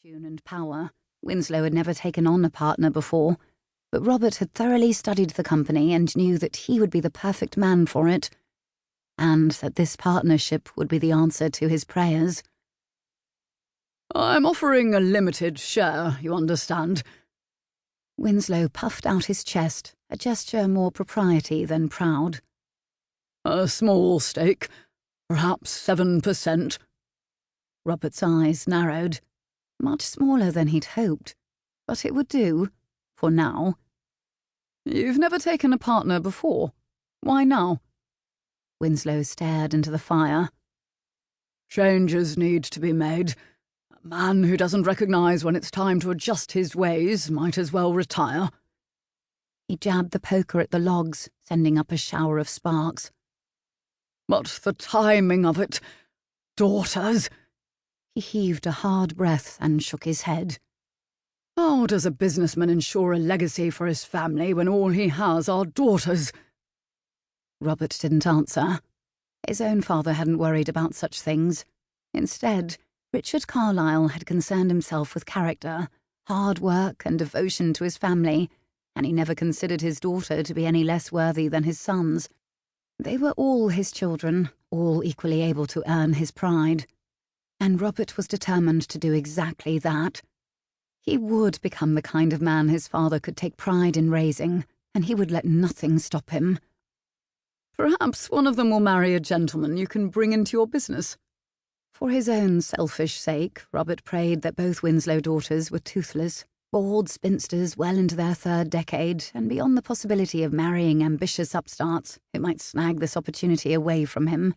fortune and power, Winslow had never taken on a partner before, but Robert had thoroughly studied the company and knew that he would be the perfect man for it, and that this partnership would be the answer to his prayers. "I'm offering a limited share, you understand." Winslow puffed out his chest, a gesture more propriety than proud. "A small stake, perhaps 7%. Robert's eyes narrowed. Much smaller than he'd hoped, but it would do, for now. "You've never taken a partner before. Why now?" Winslow stared into the fire. "Changes need to be made. A man who doesn't recognize when it's time to adjust his ways might as well retire." He jabbed the poker at the logs, sending up a shower of sparks. "But the timing of it. Daughters." He heaved a hard breath and shook his head. "How does a businessman ensure a legacy for his family when all he has are daughters?" Robert didn't answer. His own father hadn't worried about such things. Instead, Richard Carlisle had concerned himself with character, hard work, and devotion to his family, and he never considered his daughter to be any less worthy than his sons. They were all his children, all equally able to earn his pride. And Robert was determined to do exactly that. He would become the kind of man his father could take pride in raising, and he would let nothing stop him. "Perhaps one of them will marry a gentleman you can bring into your business." For his own selfish sake, Robert prayed that both Winslow daughters were toothless, bald spinsters well into their third decade, and beyond the possibility of marrying ambitious upstarts who might snag this opportunity away from him.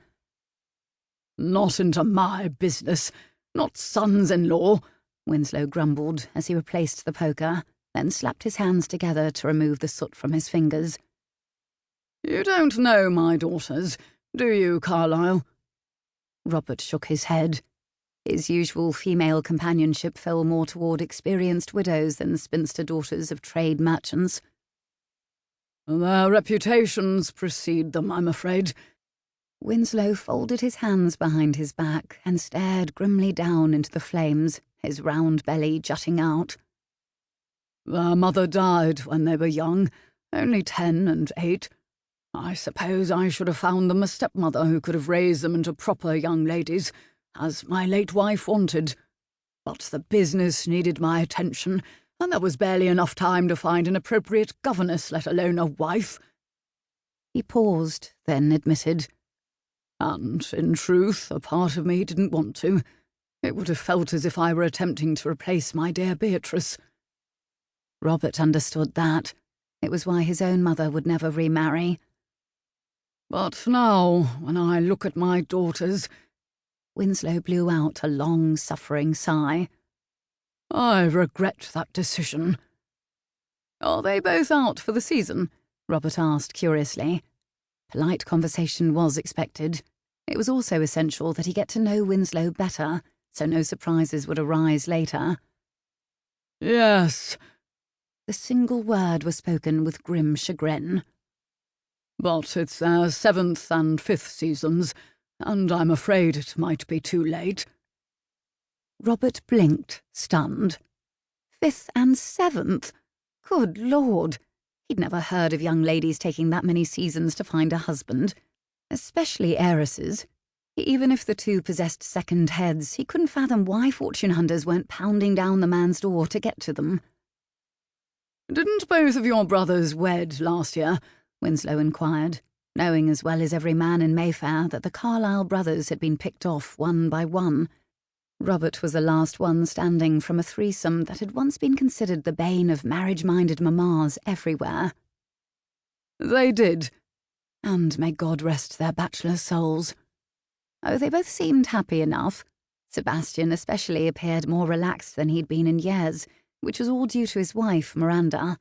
"Not into my business, not sons-in-law," Winslow grumbled as he replaced the poker, then slapped his hands together to remove the soot from his fingers. "You don't know my daughters, do you, Carlisle?" Robert shook his head. His usual female companionship fell more toward experienced widows than spinster daughters of trade merchants. "Their reputations precede them, I'm afraid." Winslow folded his hands behind his back and stared grimly down into the flames, his round belly jutting out. "Their mother died when they were young, only 10 and 8. I suppose I should have found them a stepmother who could have raised them into proper young ladies, as my late wife wanted. But the business needed my attention, and there was barely enough time to find an appropriate governess, let alone a wife." He paused, then admitted, "And, in truth, a part of me didn't want to. It would have felt as if I were attempting to replace my dear Beatrice." Robert understood that. It was why his own mother would never remarry. "But now, when I look at my daughters—" Winslow blew out a long, suffering sigh. "I regret that decision." "Are they both out for the season?" Robert asked curiously. Polite conversation was expected. It was also essential that he get to know Winslow better, so no surprises would arise later. "Yes." The single word was spoken with grim chagrin. "But it's their 7th and 5th seasons, and I'm afraid it might be too late." Robert blinked, stunned. 5th and 7th? Good Lord! He'd never heard of young ladies taking that many seasons to find a husband, especially heiresses. Even if the two possessed second heads, he couldn't fathom why fortune hunters weren't pounding down the man's door to get to them. "Didn't both of your brothers wed last year?" Winslow inquired, knowing as well as every man in Mayfair that the Carlisle brothers had been picked off one by one. Robert was the last one standing from a threesome that had once been considered the bane of marriage-minded mammas everywhere. "They did." And may God rest their bachelor souls. Oh, they both seemed happy enough. Sebastian especially appeared more relaxed than he'd been in years, which was all due to his wife, Miranda.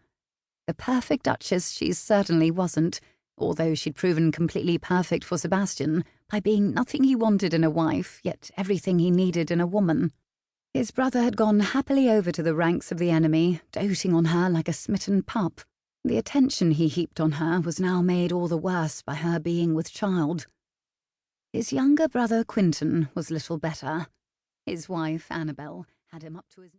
The perfect duchess she certainly wasn't, although she'd proven completely perfect for Sebastian by being nothing he wanted in a wife, yet everything he needed in a woman. His brother had gone happily over to the ranks of the enemy, doting on her like a smitten pup. The attention he heaped on her was now made all the worse by her being with child. His younger brother Quinton was little better. His wife, Annabel, had him up to his